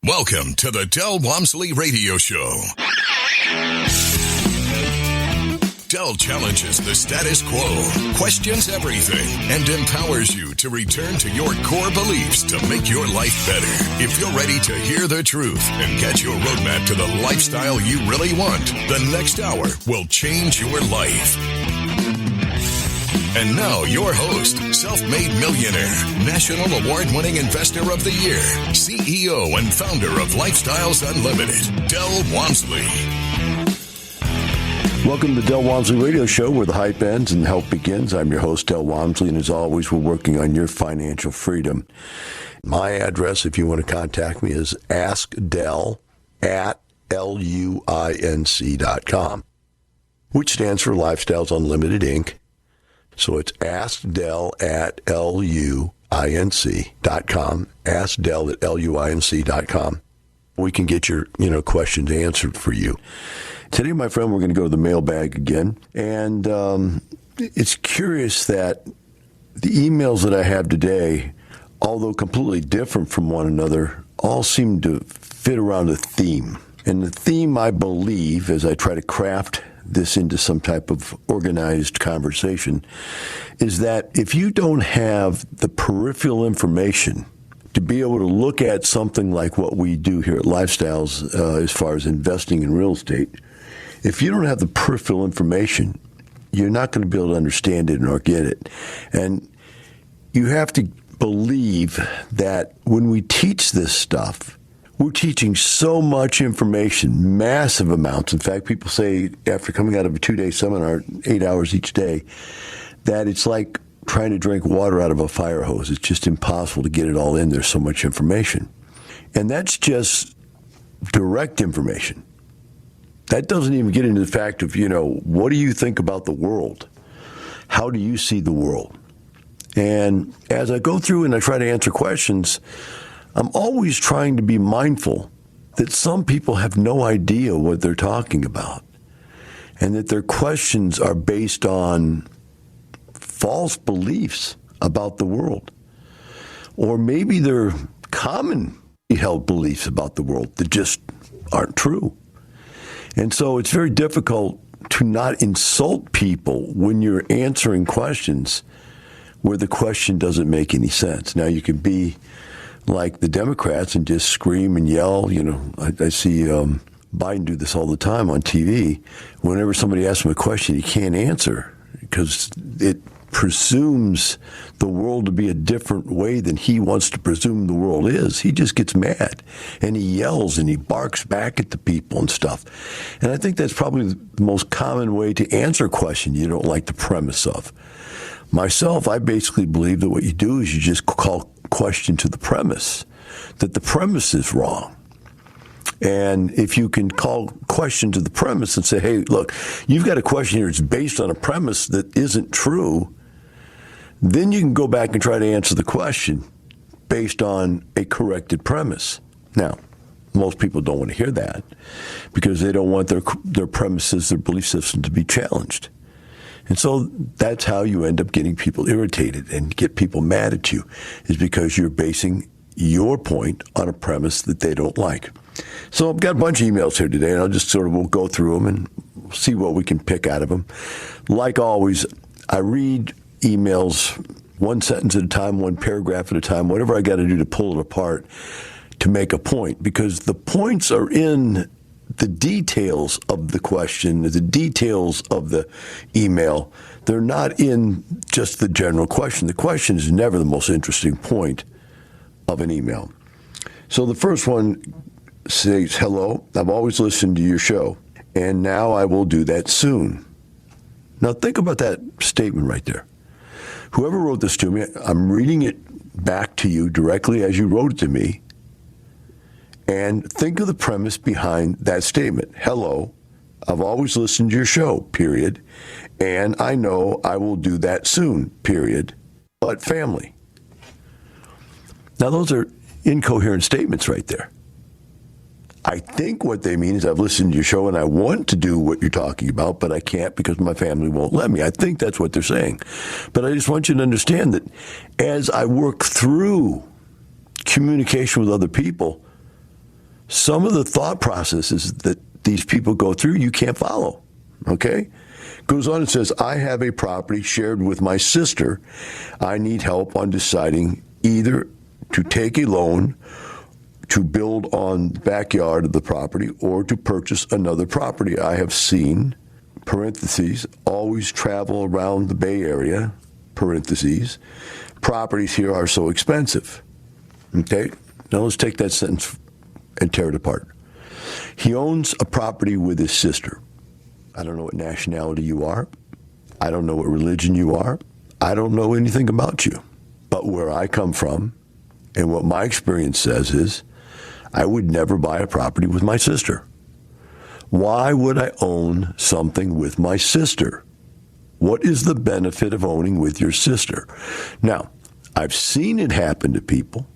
Welcome to the Del Walmsley Radio Show. Del challenges the status quo, questions everything, and empowers you to return to your core beliefs to make your life better. If you're ready to hear the truth and get your roadmap to the lifestyle you really want, the next hour will change your life. And now, your host, self-made millionaire, national award-winning investor of the year, CEO and founder of Lifestyles Unlimited, Del Walmsley. Welcome to the Del Walmsley Radio Show, where the hype ends and help begins. I'm your host, Del Walmsley, and as always, we're working on your financial freedom. My address, if you want to contact me, is askdel@luinc.com, which stands for Lifestyles Unlimited, Inc. So it's askdel@luinc.com, askdel@luinc.com. We can get your, questions answered for you. Today, my friend, we're going to go to the mailbag again. And it's curious that the emails that I have today, although completely different from one another, all seem to fit around a theme. And the theme, I believe, as I try to craft this into some type of organized conversation, is that if you don't have the peripheral information to be able to look at something like what we do here at Lifestyles as far as investing in real estate, if you don't have the peripheral information, you're not going to be able to understand it or get it. And you have to believe that when we teach this stuff, we're teaching so much information, massive amounts. In fact, people say after coming out of a 2-day seminar, 8 hours each day, that it's like trying to drink water out of a fire hose. It's just impossible to get it all in. There's so much information. And that's just direct information. That doesn't even get into the fact of, what do you think about the world? How do you see the world? And as I go through and I try to answer questions, I'm always trying to be mindful that some people have no idea what they're talking about and that their questions are based on false beliefs about the world. Or maybe they're commonly held beliefs about the world that just aren't true. And so it's very difficult to not insult people when you're answering questions where the question doesn't make any sense. Now, you can be like the Democrats and just scream and yell. I see Biden do this all the time on TV. Whenever somebody asks him a question, he can't answer because it presumes the world to be a different way than he wants to presume the world is. He just gets mad and he yells and he barks back at the people and stuff. And I think that's probably the most common way to answer a question you don't like the premise of. Myself, I basically believe that what you do is you just call question to the premise, that the premise is wrong. And if you can call question to the premise and say, hey, look, you've got a question here that's based on a premise that isn't true, then you can go back and try to answer the question based on a corrected premise. Now, most people don't want to hear that because they don't want their premises, their belief system to be challenged. And so that's how you end up getting people irritated and get people mad at you, is because you're basing your point on a premise that they don't like. So I've got a bunch of emails here today, and I'll just we'll go through them and see what we can pick out of them. Like always, I read emails one sentence at a time, one paragraph at a time, whatever I got to do to pull it apart to make a point, because the points are in the details of the question, the details of the email. They're not in just the general question. The question is never the most interesting point of an email. So the first one says, hello, I've always listened to your show, and now I will do that soon. Now think about that statement right there. Whoever wrote this to me, I'm reading it back to you directly as you wrote it to me. And think of the premise behind that statement. Hello, I've always listened to your show, period. And I know I will do that soon, period. But family. Now, those are incoherent statements right there. I think what they mean is I've listened to your show and I want to do what you're talking about, but I can't because my family won't let me. I think that's what they're saying. But I just want you to understand that as I work through communication with other people, Some of the thought processes that these people go through, you can't follow, okay? Goes on and says, I have a property shared with my sister. I need help on deciding either to take a loan to build on the backyard of the property or to purchase another property. I have seen, parentheses, always travel around the Bay Area, parentheses, properties here are so expensive. Okay, now let's take that sentence and tear it apart. He owns a property with his sister. I don't know what nationality you are. I don't know what religion you are. I don't know anything about you. But where I come from and what my experience says is I would never buy a property with my sister. Why would I own something with my sister? What is the benefit of owning with your sister? Now, I've seen it happen to people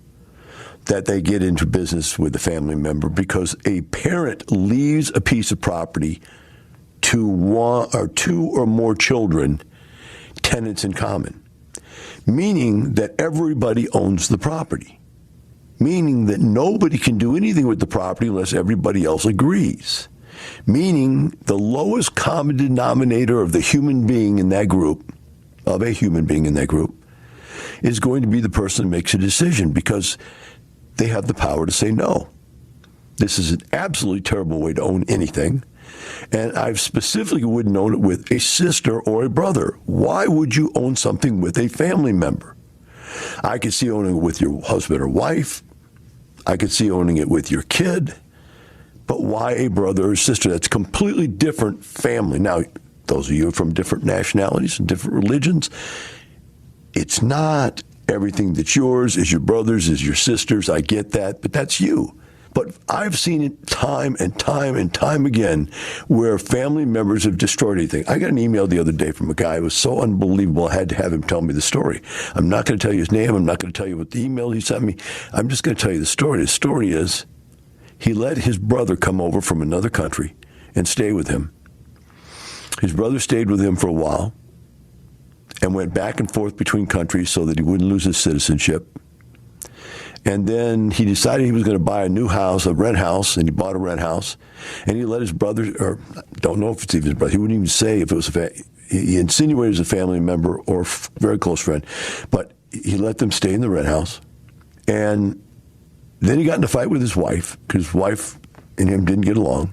that they get into business with a family member because a parent leaves a piece of property to one or two or more children, tenants in common, meaning that everybody owns the property, meaning that nobody can do anything with the property unless everybody else agrees, meaning the lowest common denominator of the human being in that group, of a human being in that group, is going to be the person who makes a decision because they have the power to say no. This is an absolutely terrible way to own anything. And I specifically wouldn't own it with a sister or a brother. Why would you own something with a family member? I could see owning it with your husband or wife. I could see owning it with your kid. But why a brother or sister? That's completely different family. Now, those of you from different nationalities and different religions, it's not everything that's yours is your brother's, is your sister's. I get that, but that's you. But I've seen it time and time and time again where family members have destroyed anything. I got an email the other day from a guy who was so unbelievable I had to have him tell me the story. I'm not going to tell you his name. I'm not going to tell you what the email he sent me. I'm just going to tell you the story. The story is he let his brother come over from another country and stay with him. His brother stayed with him for a while and went back and forth between countries so that he wouldn't lose his citizenship. And then he decided he was going to buy a new house, a rent house, and he bought a rent house. And he let his brother, or don't know if it's even his brother, he wouldn't even say if it was he insinuated it was a family member or a very close friend. But he let them stay in the rent house. And then he got in a fight with his wife, because his wife and him didn't get along.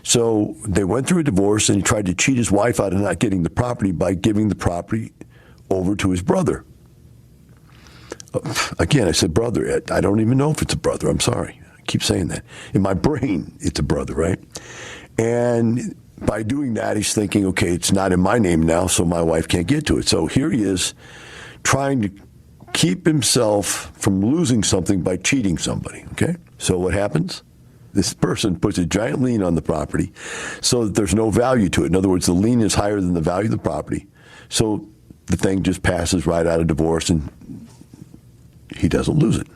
So they went through a divorce, and he tried to cheat his wife out of not getting the property by giving the property over to his brother. Again, I said brother. I don't even know if it's a brother. I'm sorry. I keep saying that. In my brain, it's a brother, right? And by doing that, he's thinking, okay, it's not in my name now, so my wife can't get to it. So here he is trying to keep himself from losing something by cheating somebody, okay? So what happens? This person puts a giant lien on the property so that there's no value to it. In other words, the lien is higher than the value of the property. So the thing just passes right out of divorce and he doesn't lose it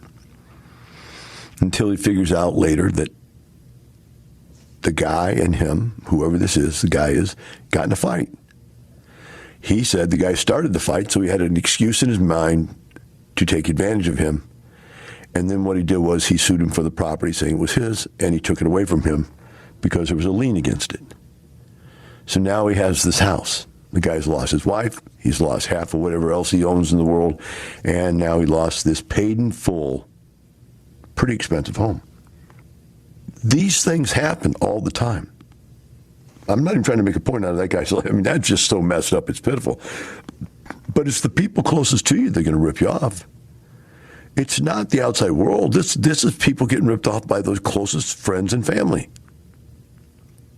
until he figures out later that the guy and him, whoever this is, the guy is, got in a fight. He said the guy started the fight, so he had an excuse in his mind to take advantage of him. And then what he did was he sued him for the property, saying it was his, and he took it away from him because there was a lien against it. So now he has this house. The guy's lost his wife. He's lost half of whatever else he owns in the world. And now he lost this paid in full, pretty expensive home. These things happen all the time. I'm not even trying to make a point out of that guy's life. I mean, that's just so messed up. It's pitiful. But it's the people closest to you that are going to rip you off. It's not the outside world. This is people getting ripped off by those closest friends and family.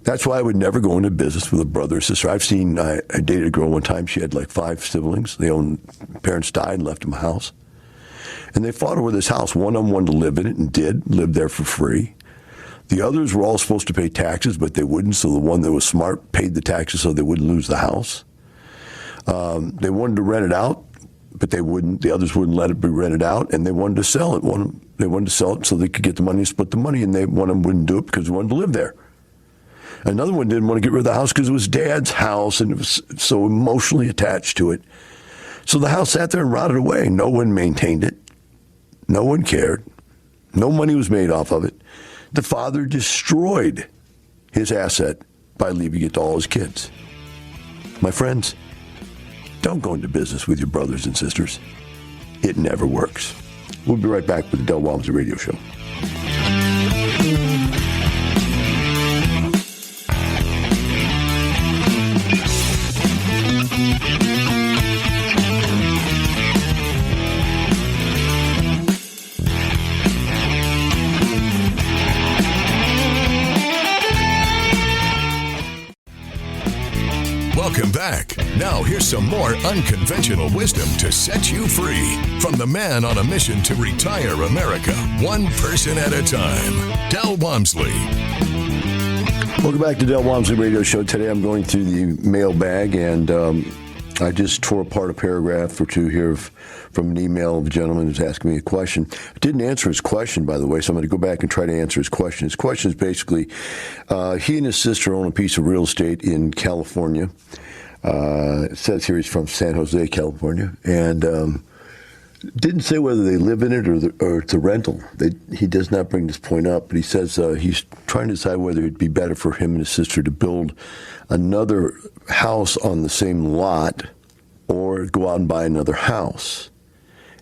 That's why I would never go into business with a brother or sister. I dated a girl one time. She had like 5 siblings. Parents died and left them a house. And they fought over this house. One of them wanted to live in it and lived there for free. The others were all supposed to pay taxes, but they wouldn't. So the one that was smart paid the taxes so they wouldn't lose the house. They wanted to rent it out, but they wouldn't. The others wouldn't let it be rented out, and they wanted to sell it. They wanted to sell it so they could get the money and split the money, and one of them wouldn't do it because he wanted to live there. Another one didn't want to get rid of the house because it was Dad's house and it was so emotionally attached to it. So the house sat there and rotted away. No one maintained it. No one cared. No money was made off of it. The father destroyed his asset by leaving it to all his kids. My friends, don't go into business with your brothers and sisters. It never works. We'll be right back with the Del Walmsley Radio Show. Welcome back. Now here's some more unconventional wisdom to set you free from the man on a mission to retire America, one person at a time, Del Walmsley. Welcome back to Del Walmsley Radio Show. Today I'm going through the mailbag, and I just tore apart a paragraph or two here from an email of a gentleman who's asking me a question. I didn't answer his question, by the way, so I'm going to go back and try to answer his question. His question is basically, he and his sister own a piece of real estate in California. It says here he's from San Jose, California, and didn't say whether they live in it or it's a rental. He does not bring this point up, but he says he's trying to decide whether it'd be better for him and his sister to build another house on the same lot or go out and buy another house.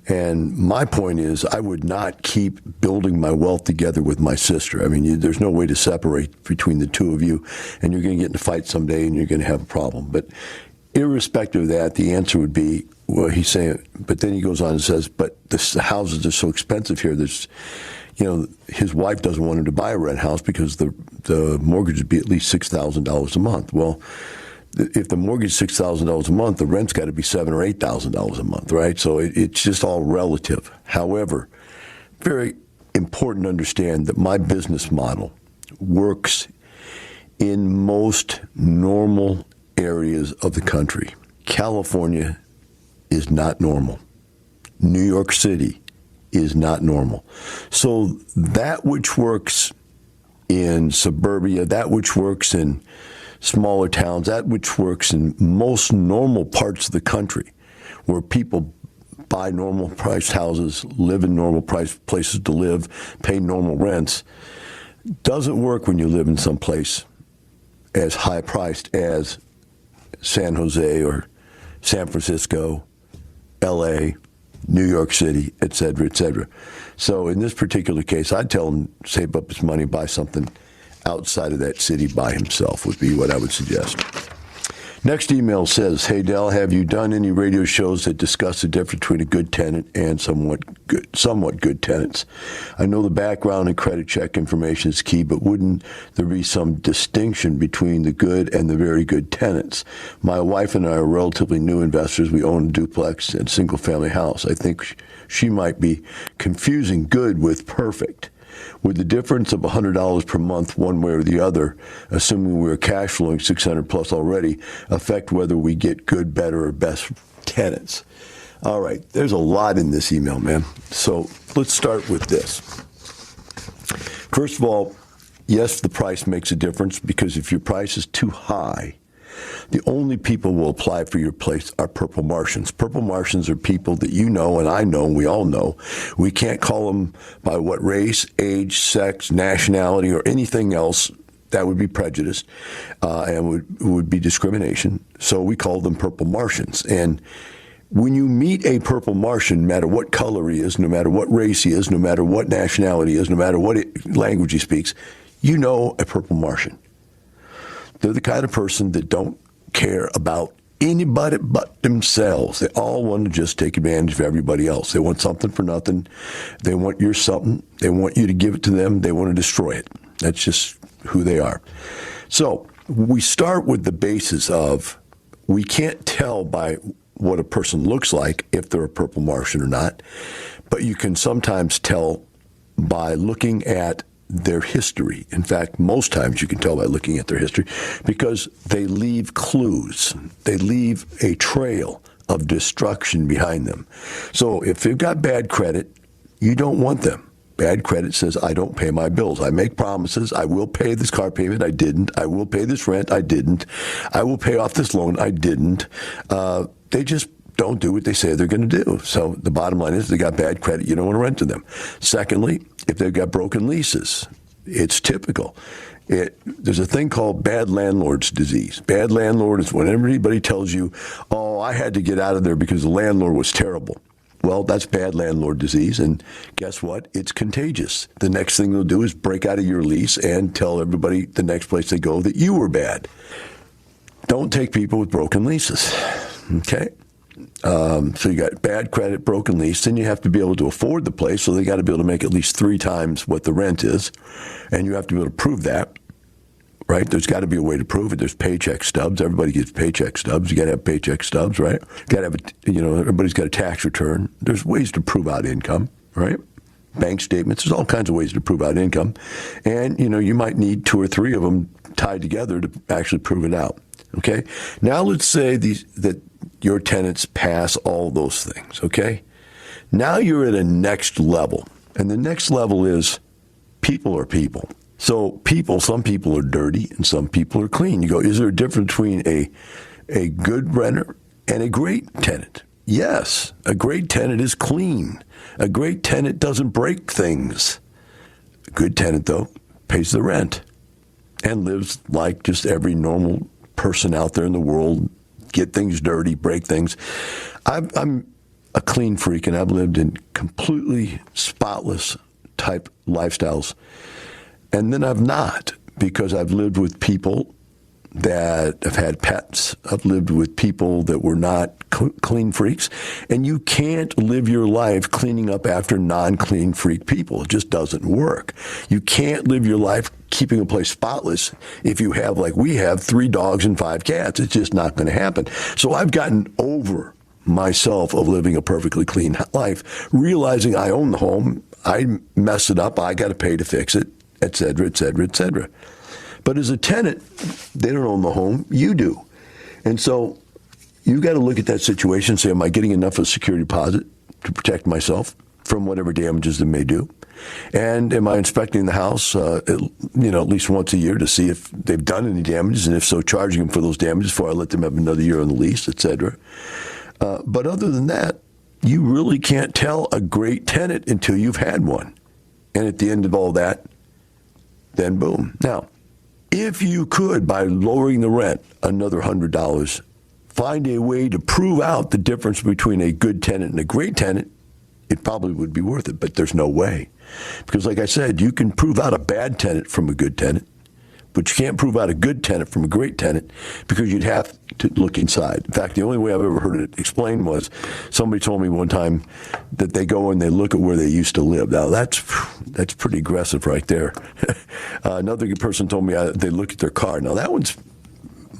And my point is, I would not keep building my wealth together with my sister. I mean, there's no way to separate between the two of you, and you're going to get in a fight someday and you're going to have a problem. But irrespective of that, the answer would be, well, he's saying, but then he goes on and says, but the houses are so expensive here. There's, his wife doesn't want him to buy a rent house because the mortgage would be at least $6,000 a month. Well, if the mortgage is $6,000 a month, the rent's got to be $7,000 or $8,000 a month, right? So it's just all relative. However, very important to understand that my business model works in most normal areas of the country. California is not normal. New York City is not normal. So that which works in suburbia, that which works in smaller towns, that which works in most normal parts of the country where people buy normal priced houses, live in normal priced places to live, pay normal rents, doesn't work when you live in some place as high priced as San Jose or San Francisco, LA, New York City, et cetera, et cetera. So in this particular case, I'd tell him save up his money, buy something outside of that city by himself would be what I would suggest. Next email says, hey, Del, have you done any radio shows that discuss the difference between a good tenant and somewhat good tenants? I know the background and credit check information is key, but wouldn't there be some distinction between the good and the very good tenants? My wife and I are relatively new investors. We own a duplex and single-family house. I think she might be confusing good with perfect. Would the difference of $100 per month one way or the other, assuming we're cash flowing $600 plus already, affect whether we get good, better, or best tenants? All right, there's a lot in this email, man. So let's start with this. First of all, yes, the price makes a difference because if your price is too high, the only people who will apply for your place are Purple Martians. Purple Martians are people that you know and I know and we all know. We can't call them by what race, age, sex, nationality, or anything else. That would be prejudice and would be discrimination. So we call them Purple Martians. And when you meet a Purple Martian, no matter what color he is, no matter what race he is, no matter what nationality he is, no matter what language he speaks, you know a Purple Martian. They're the kind of person that don't care about anybody but themselves. They all want to just take advantage of everybody else. They want something for nothing. They want your something. They want you to give it to them. They want to destroy it. That's just who they are. So we start with the basis of we can't tell by what a person looks like if they're a Purple Martian or not, but you can sometimes tell by looking at their history. In fact, most times you can tell by looking at their history because they leave clues. They leave a trail of destruction behind them. So if they've got bad credit, you don't want them. Bad credit says, I don't pay my bills. I make promises. I will pay this car payment. I didn't. I will pay this rent. I didn't. I will pay off this loan. I didn't. They just don't do what they say they're going to do. So the bottom line is they got bad credit. You don't want to rent to them. Secondly, if they've got broken leases, It's typical. There's a thing called bad landlord's disease. Bad landlord is when everybody tells you, oh, I had to get out of there because the landlord was terrible. Well, that's bad landlord disease, and guess what? It's contagious. The next thing they'll do is break out of your lease and tell everybody the next place they go that you were bad. Don't take people with broken leases, okay? So you got bad credit, broken lease, then you have to be able to afford the place, so they got to be able to make at least 3 times what the rent is, and you have to be able to prove that, right? There's got to be a way to prove it. There's paycheck stubs. Everybody gets paycheck stubs. You got to have paycheck stubs, right? Got to have, everybody's got a tax return. There's ways to prove out income, right? Bank statements. There's all kinds of ways to prove out income, and you might need 2 or 3 of them tied together to actually prove it out. Okay. Now let's say that your tenants pass all those things. Okay. Now you're at a next level, and the next level is people are people. So some people are dirty and some people are clean. You go, is there a difference between a good renter and a great tenant? Yes, a great tenant is clean. A great tenant doesn't break things. A good tenant, though, pays the rent and lives like just every normal person out there in the world, get things dirty, break things. I'm a clean freak, and I've lived in completely spotless type lifestyles. And then I've not, because I've lived with people that have had pets. I've lived with people that were not clean freaks. And you can't live your life cleaning up after non-clean freak people. It just doesn't work. You can't live your life keeping a place spotless if you have, like we have, 3 dogs and 5 cats. It's just not going to happen. So I've gotten over myself of living a perfectly clean life, realizing I own the home, I mess it up, I got to pay to fix it, et cetera, et cetera, et cetera. But as a tenant, they don't own the home, you do. And so you got to look at that situation and say, am I getting enough of a security deposit to protect myself from whatever damages they may do? And am I inspecting the house, at least once a year to see if they've done any damages, and if so, charging them for those damages before I let them have another year on the lease, et cetera. But other than that, you really can't tell a great tenant until you've had one. And at the end of all that, then boom. Now, if you could, by lowering the rent another $100, find a way to prove out the difference between a good tenant and a great tenant, it probably would be worth it, but there's no way. Because like I said, you can prove out a bad tenant from a good tenant, but you can't prove out a good tenant from a great tenant because you'd have to look inside. In fact, the only way I've ever heard it explained was somebody told me one time that they go and they look at where they used to live. Now, that's pretty aggressive right there. Another person told me they look at their car. Now, that one's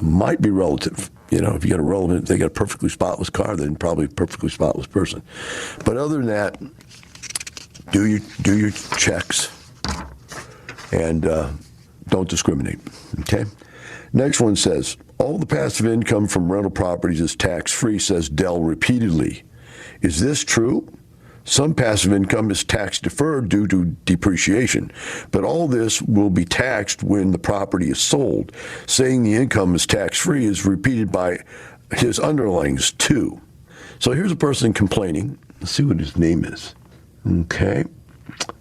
might be relative. If you got if they got a perfectly spotless car, then probably a perfectly spotless person. But other than that, do your checks and don't discriminate. Okay. Next one says, all the passive income from rental properties is tax-free, says Dell repeatedly. Is this true? Some passive income is tax-deferred due to depreciation, but all this will be taxed when the property is sold. Saying the income is tax-free is repeated by his underlings, too. So here's a person complaining. Let's see what his name is. Okay.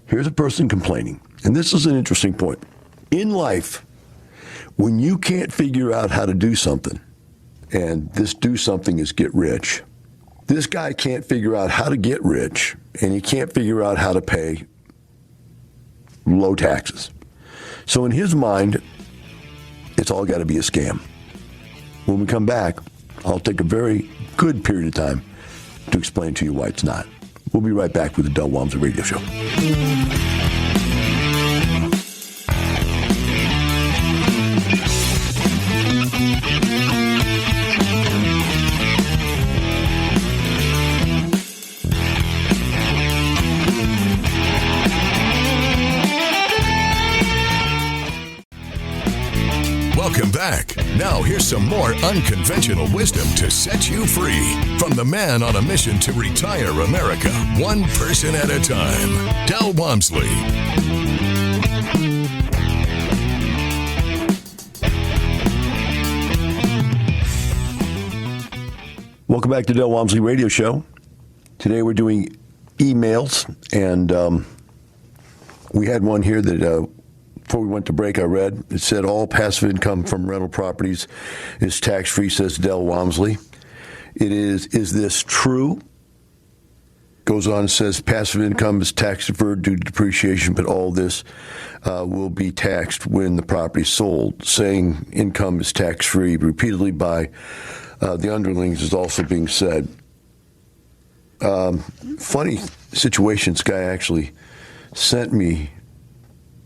Here's a person complaining. And this is an interesting point. In life, when you can't figure out how to do something, and this do something is get rich, this guy can't figure out how to get rich, and he can't figure out how to pay low taxes. So in his mind, it's all got to be a scam. When we come back, I'll take a very good period of time to explain to you why it's not. We'll be right back with the Del Walmsley Radio Show. Welcome back. Now here's some more unconventional wisdom to set you free from the man on a mission to retire America, one person at a time, Del Walmsley. Welcome back to Del Walmsley Radio Show. Today we're doing emails, and we had one here that before we went to break, I read, it said all passive income from rental properties is tax-free, says Del Walmsley. Is this true? Goes on and says passive income is tax deferred due to depreciation, but all this will be taxed when the property is sold. Saying income is tax-free repeatedly by the underlings is also being said. Funny situation, this guy actually sent me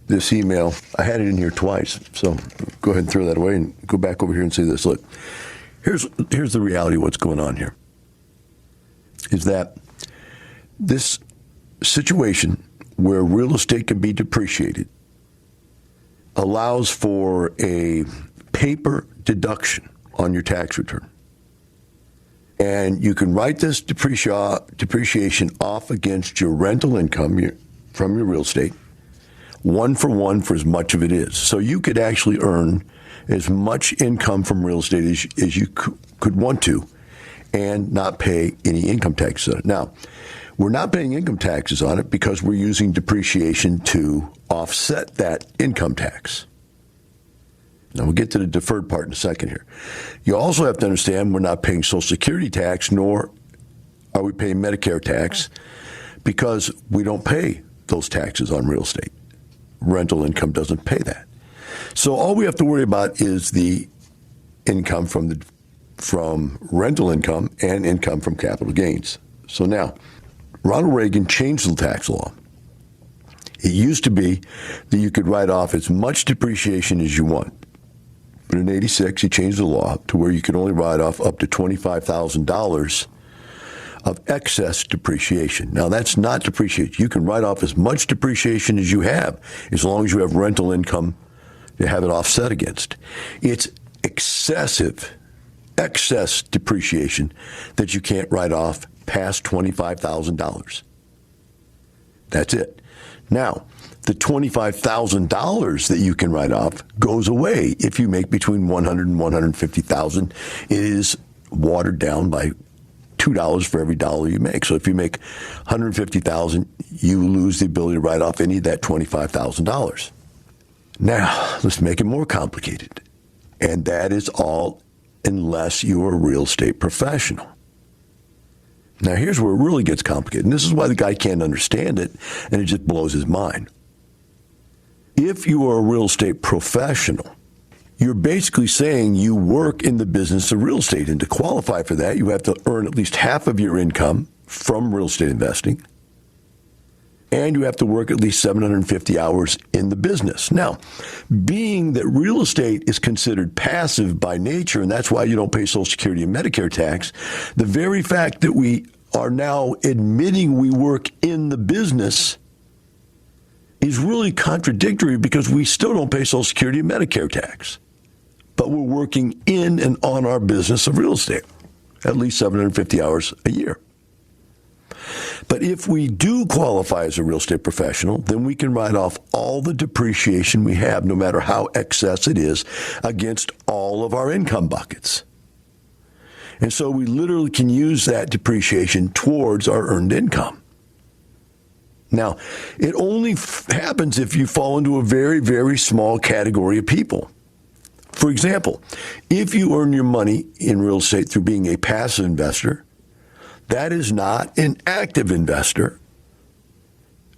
this email. I had it in here twice, so go ahead and throw that away and go back over here and see this. Look, here's the reality of what's going on here, is that this situation where real estate can be depreciated allows for a paper deduction on your tax return. And you can write this depreciation off against your rental income from your real estate, one for as much of it is. So you could actually earn as much income from real estate as you could want to and not pay any income taxes on it. Now, we're not paying income taxes on it because we're using depreciation to offset that income tax. Now, we'll get to the deferred part in a second here. You also have to understand we're not paying Social Security tax, nor are we paying Medicare tax, because we don't pay those taxes on real estate. Rental income doesn't pay that. So all we have to worry about is the income from rental income and income from capital gains. So now, Ronald Reagan changed the tax law. It used to be that you could write off as much depreciation as you want. But in '86, he changed the law to where you could only write off up to $25,000 of excess depreciation. Now, that's not depreciation. You can write off as much depreciation as you have, as long as you have rental income to have it offset against. It's excess depreciation that you can't write off past $25,000. That's it. Now, the $25,000 that you can write off goes away if you make between $100,000 and $150,000. It is watered down by $2 for every dollar you make. So if you make $150,000, you lose the ability to write off any of that $25,000. Now, let's make it more complicated. And that is all unless you're a real estate professional. Now, here's where it really gets complicated. And this is why the guy can't understand it, and it just blows his mind. If you are a real estate professional, you're basically saying you work in the business of real estate. And to qualify for that, you have to earn at least half of your income from real estate investing. And you have to work at least 750 hours in the business. Now, being that real estate is considered passive by nature, and that's why you don't pay Social Security and Medicare tax, the very fact that we are now admitting we work in the business is really contradictory, because we still don't pay Social Security and Medicare tax. But we're working in and on our business of real estate, at least 750 hours a year. But if we do qualify as a real estate professional, then we can write off all the depreciation we have, no matter how excess it is, against all of our income buckets. And so we literally can use that depreciation towards our earned income. Now, it only happens if you fall into a very, very small category of people. For example, if you earn your money in real estate through being a passive investor, that is not an active investor,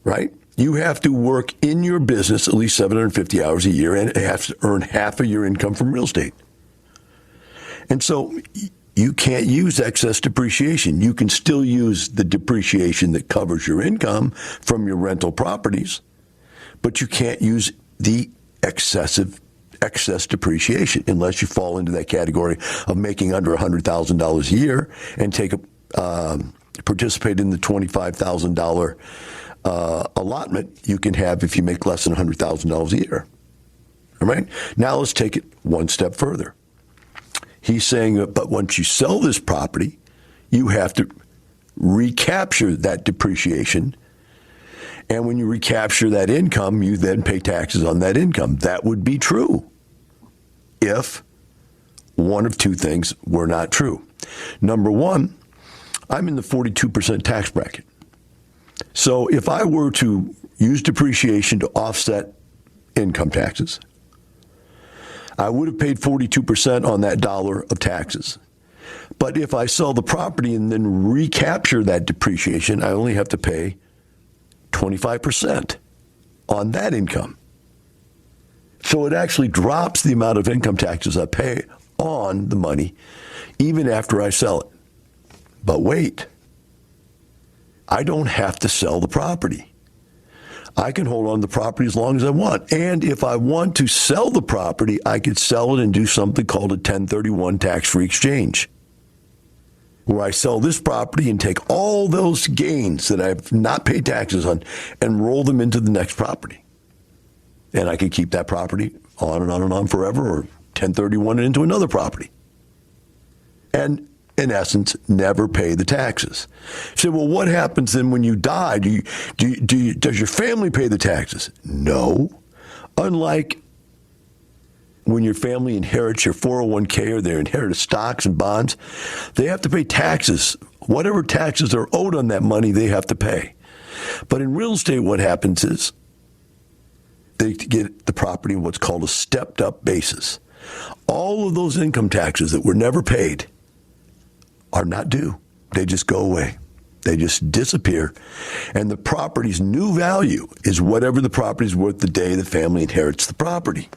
right? You have to work in your business at least 750 hours a year and have to earn half of your income from real estate. And so you can't use excess depreciation. You can still use the depreciation that covers your income from your rental properties, but you can't use the excess depreciation unless you fall into that category of making under $100,000 a year and participate in the $25,000 allotment you can have if you make less than $100,000 a year. All right? Now let's take it one step further. He's saying that, but once you sell this property, you have to recapture that depreciation. And when you recapture that income, you then pay taxes on that income. That would be true if one of two things were not true. Number one, I'm in the 42% tax bracket. So if I were to use depreciation to offset income taxes. I would have paid 42% on that dollar of taxes. But if I sell the property and then recapture that depreciation, I only have to pay 25% on that income. So it actually drops the amount of income taxes I pay on the money, even after I sell it. But wait, I don't have to sell the property. I can hold on to the property as long as I want. And if I want to sell the property, I could sell it and do something called a 1031 tax-free exchange, where I sell this property and take all those gains that I've not paid taxes on and roll them into the next property. And I can keep that property on and on and on forever, or 1031 it into another property. And in essence, never pay the taxes. You say, well, what happens then when you die? Does your family pay the taxes? No. Unlike when your family inherits your 401k or they inherit stocks and bonds, they have to pay taxes. Whatever taxes are owed on that money, they have to pay. But in real estate, what happens is they get the property on what's called a stepped-up basis. All of those income taxes that were never paid are not due. They just go away. They just disappear. And the property's new value is whatever the property's worth the day the family inherits the property.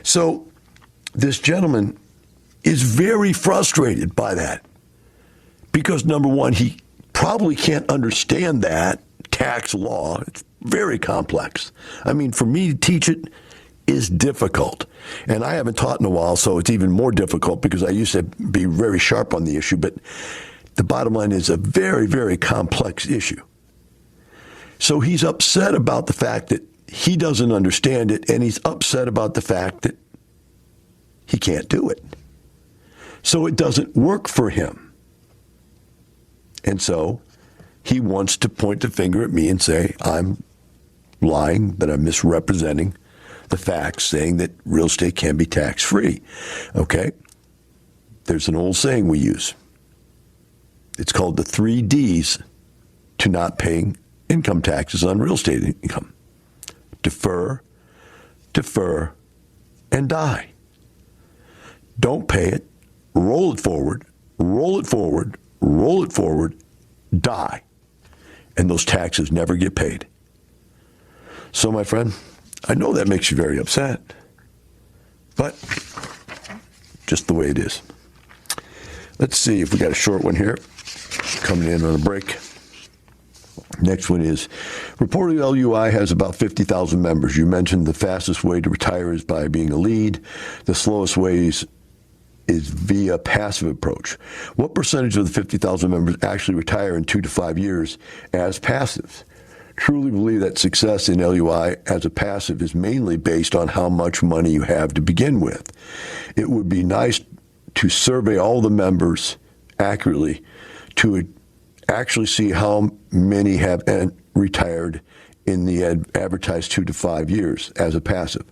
So this gentleman is very frustrated by that because, number one, he probably can't understand that tax law. It's very complex. I mean, for me to teach it is difficult. And I haven't taught in a while, so it's even more difficult because I used to be very sharp on the issue. But the bottom line is a very, very complex issue. So he's upset about the fact that he doesn't understand it, and he's upset about the fact that he can't do it. So it doesn't work for him. And so he wants to point the finger at me and say, I'm lying, that I'm misrepresenting the facts, saying that real estate can be tax-free. Okay? There's an old saying we use. It's called the 3 Ds to not paying income taxes on real estate income. Defer, defer, and die. Don't pay it. Roll it forward, roll it forward, roll it forward, die. And those taxes never get paid. So, my friend, I know that makes you very upset, but just the way it is. Let's see if we got a short one here coming in on a break. Next one is, reportedly LUI has about 50,000 members. You mentioned the fastest way to retire is by being a lead. The slowest way is via passive approach. What percentage of the 50,000 members actually retire in 2 to 5 years as passives? Truly believe that success in LUI as a passive is mainly based on how much money you have to begin with. It would be nice to survey all the members accurately to actually see how many have retired in the advertised 2 to 5 years as a passive.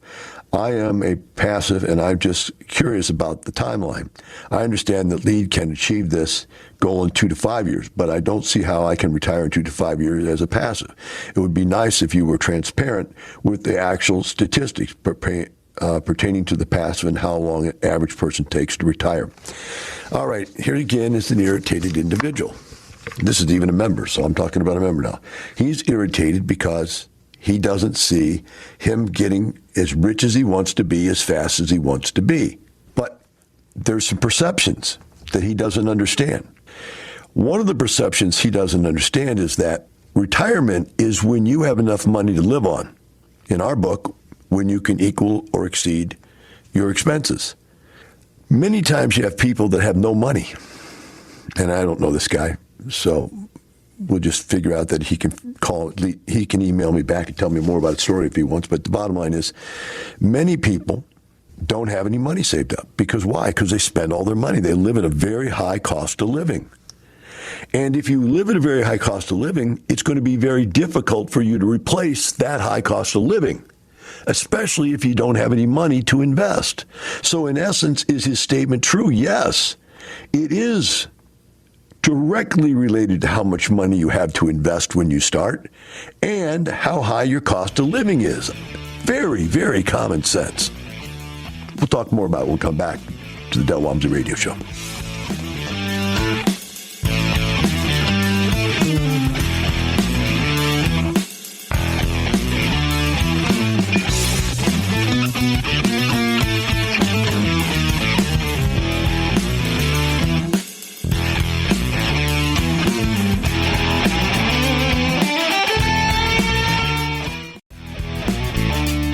I am a passive, and I'm just curious about the timeline. I understand that lead can achieve this goal in 2 to 5 years, but I don't see how I can retire in 2 to 5 years as a passive. It would be nice if you were transparent with the actual statistics pertaining to the passive and how long an average person takes to retire. All right, here again is an irritated individual. This is even a member, so I'm talking about a member now. He's irritated because he doesn't see him getting as rich as he wants to be as fast as he wants to be. But there's some perceptions that he doesn't understand. One of the perceptions he doesn't understand is that retirement is when you have enough money to live on. In our book, when you can equal or exceed your expenses. Many times you have people that have no money. And I don't know this guy, so we'll just figure out that he can email me back and tell me more about the story if he wants. But the bottom line is, many people don't have any money saved up. Because why? Because they spend all their money. They live at a very high cost of living. And if you live at a very high cost of living, it's going to be very difficult for you to replace that high cost of living, especially if you don't have any money to invest. So in essence, is his statement true? Yes, it is directly related to how much money you have to invest when you start and how high your cost of living is. Very, very common sense. We'll talk more about it when we come back to the Del Walmsley Radio Show.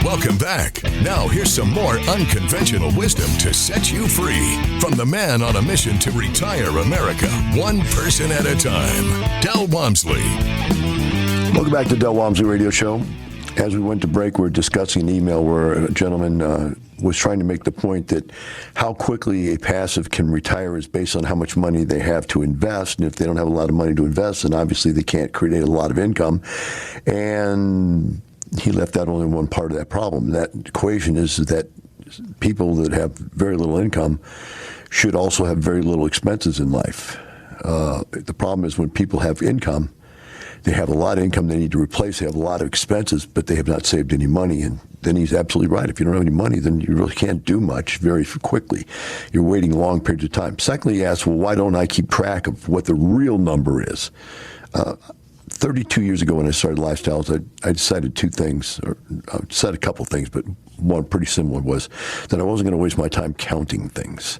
Welcome back. Now here's some more unconventional wisdom to set you free from the man on a mission to retire America, one person at a time, Del Walmsley. Welcome back to the Del Walmsley Radio Show. As we went to break, we were discussing an email where a gentleman was trying to make the point that how quickly a passive can retire is based on how much money they have to invest. And if they don't have a lot of money to invest, then obviously they can't create a lot of income. And he left out only one part of that problem. That equation is that people that have very little income should also have very little expenses in life. The problem is when people have income, they have a lot of income they need to replace. They have a lot of expenses, but they have not saved any money. And then he's absolutely right. If you don't have any money, then you really can't do much very quickly. You're waiting long periods of time. Secondly, he asked, well, why don't I keep track of what the real number is? 32 years ago when I started Lifestyles, I decided two things, or I said a couple things, but one pretty similar was that I wasn't going to waste my time counting things.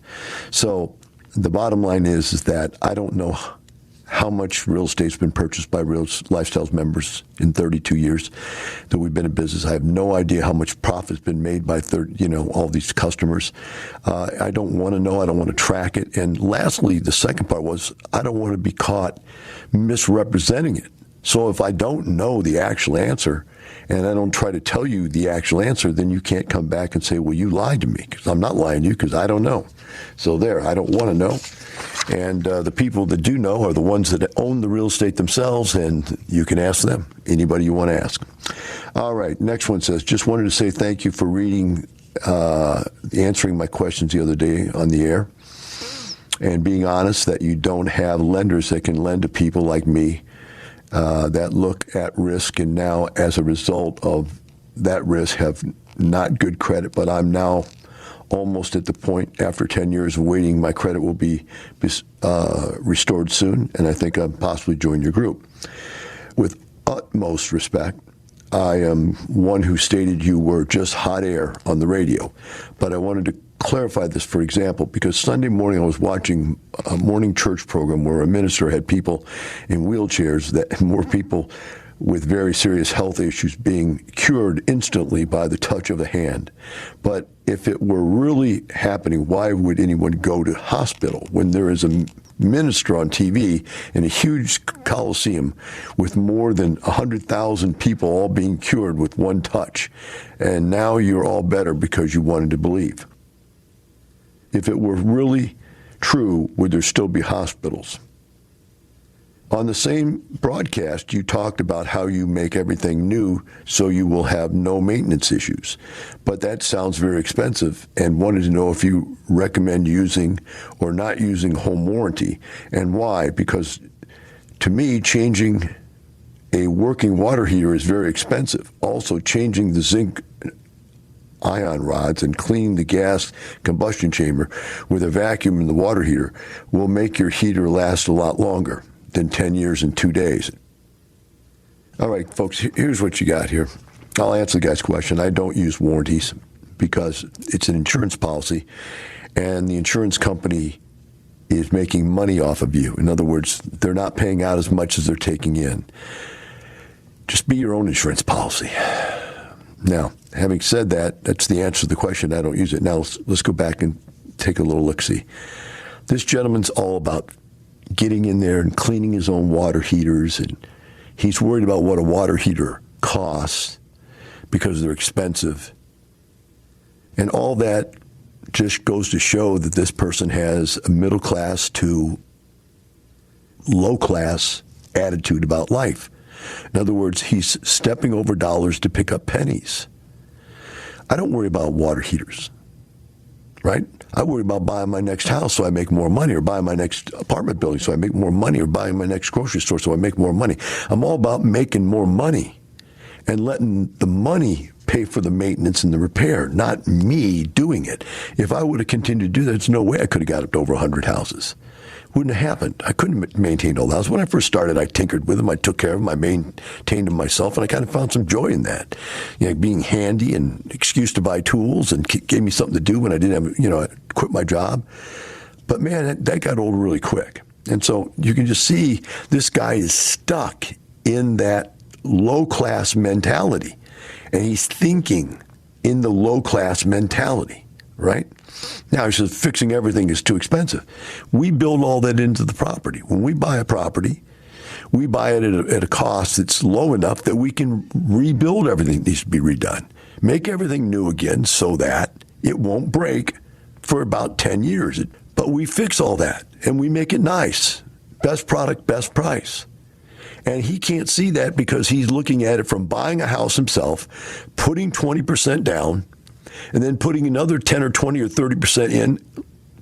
So the bottom line is that I don't know how much real estate's been purchased by Real Lifestyles members in 32 years that we've been in business. I have no idea how much profit's been made by all these customers. I don't want to know. I don't want to track it. And lastly, the second part was I don't want to be caught misrepresenting it. So if I don't know the actual answer and I don't try to tell you the actual answer, then you can't come back and say, well, you lied to me, because I'm not lying to you because I don't know. So there, I don't want to know. And the people that do know are the ones that own the real estate themselves, and you can ask them, anybody you want to ask. All right, next one says, just wanted to say thank you for answering my questions the other day on the air and being honest that you don't have lenders that can lend to people like me that look at risk and now, as a result of that risk, have not good credit. But I'm now almost at the point, after 10 years of waiting, my credit will be restored soon, and I think I'll possibly join your group. With utmost respect, I am one who stated you were just hot air on the radio, but I wanted to clarify this, for example, because Sunday morning I was watching a morning church program where a minister had people in wheelchairs, that more people with very serious health issues being cured instantly by the touch of a hand. But if it were really happening, why would anyone go to hospital when there is a minister on TV in a huge coliseum with more than 100,000 people all being cured with one touch? And now you're all better because you wanted to believe. If it were really true, would there still be hospitals? On the same broadcast, you talked about how you make everything new so you will have no maintenance issues. But that sounds very expensive, and wanted to know if you recommend using or not using home warranty, and why. Because to me, changing a working water heater is very expensive. Also, changing the zinc ion rods and cleaning the gas combustion chamber with a vacuum in the water heater will make your heater last a lot longer than 10 years and 2 days. All right, folks, here's what you got here. I'll answer the guy's question. I don't use warranties because it's an insurance policy, and the insurance company is making money off of you. In other words, they're not paying out as much as they're taking in. Just be your own insurance policy. Now, having said that, that's the answer to the question. I don't use it. Now, let's go back and take a little look-see. This gentleman's all about getting in there and cleaning his own water heaters, and he's worried about what a water heater costs because they're expensive. And all that just goes to show that this person has a middle-class to low-class attitude about life. In other words, he's stepping over dollars to pick up pennies. I don't worry about water heaters, right? I worry about buying my next house so I make more money, or buying my next apartment building so I make more money, or buying my next grocery store so I make more money. I'm all about making more money and letting the money pay for the maintenance and the repair, not me doing it. If I would have continued to do that, there's no way I could have got up to over 100 houses. Wouldn't have happened. I couldn't maintain all the houses. When I first started, I tinkered with them. I took care of them. I maintained them myself, and I kind of found some joy in that. Being handy and excuse to buy tools and gave me something to do when I didn't have, I quit my job. But man, that got old really quick. And so you can just see this guy is stuck in that low-class mentality. And he's thinking in the low-class mentality, right? Now, he says fixing everything is too expensive. We build all that into the property. When we buy a property, we buy it at a cost that's low enough that we can rebuild everything that needs to be redone. Make everything new again so that it won't break for about 10 years. But we fix all that, and we make it nice. Best product, best price. And he can't see that because he's looking at it from buying a house himself, putting 20% down, and then putting another 10 or 20 or 30% in,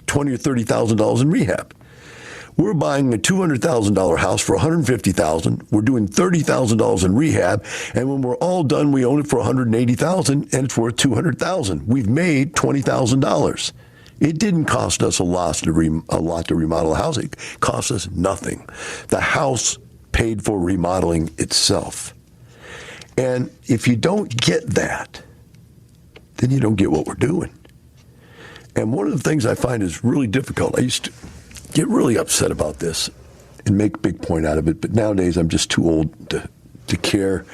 $20,000 or $30,000 in rehab. We're buying a $200,000 house for $150,000. We're doing $30,000 in rehab, and when we're all done, we own it for $180,000, and it's worth $200,000. We've made $20,000. It didn't cost us a lot to remodel a house. It cost us nothing. The house paid for remodeling itself. And if you don't get that, then you don't get what we're doing. And one of the things I find is really difficult, I used to get really upset about this and make a big point out of it, but nowadays I'm just too old to care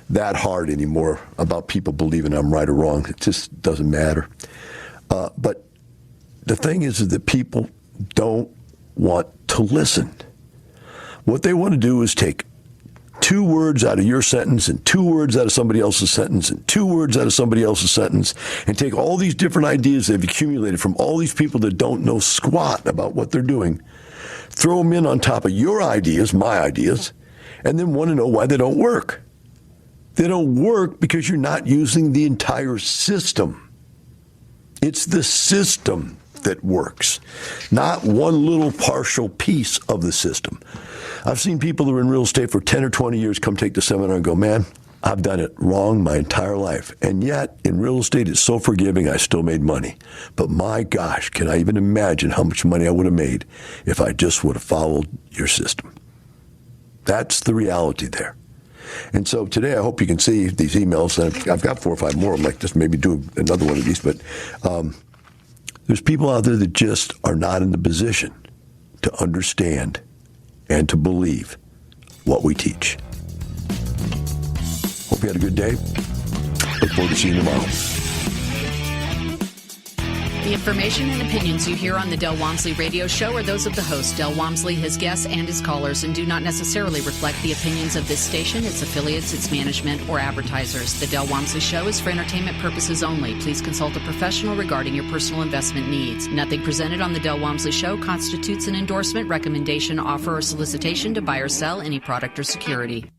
that hard anymore about people believing I'm right or wrong. It just doesn't matter. But the thing is that people don't want to listen. What they want to do is take 2 words out of your sentence and 2 words out of somebody else's sentence and 2 words out of somebody else's sentence and take all these different ideas they've accumulated from all these people that don't know squat about what they're doing, throw them in on top of your ideas, my ideas, and then want to know why they don't work. They don't work because you're not using the entire system. It's the system that works, not one little partial piece of the system. I've seen people who are in real estate for 10 or 20 years come take the seminar and go, man, I've done it wrong my entire life. And yet, in real estate, it's so forgiving, I still made money. But my gosh, can I even imagine how much money I would have made if I just would have followed your system? That's the reality there. And so today, I hope you can see these emails. And I've got 4 or 5 more. I might just maybe do another one of these. But there's people out there that just are not in the position to understand and to believe what we teach. Hope you had a good day. Look forward to seeing you tomorrow. The information and opinions you hear on the Del Walmsley radio show are those of the host, Del Walmsley, his guests, and his callers, and do not necessarily reflect the opinions of this station, its affiliates, its management, or advertisers. The Del Walmsley show is for entertainment purposes only. Please consult a professional regarding your personal investment needs. Nothing presented on the Del Walmsley show constitutes an endorsement, recommendation, offer, or solicitation to buy or sell any product or security.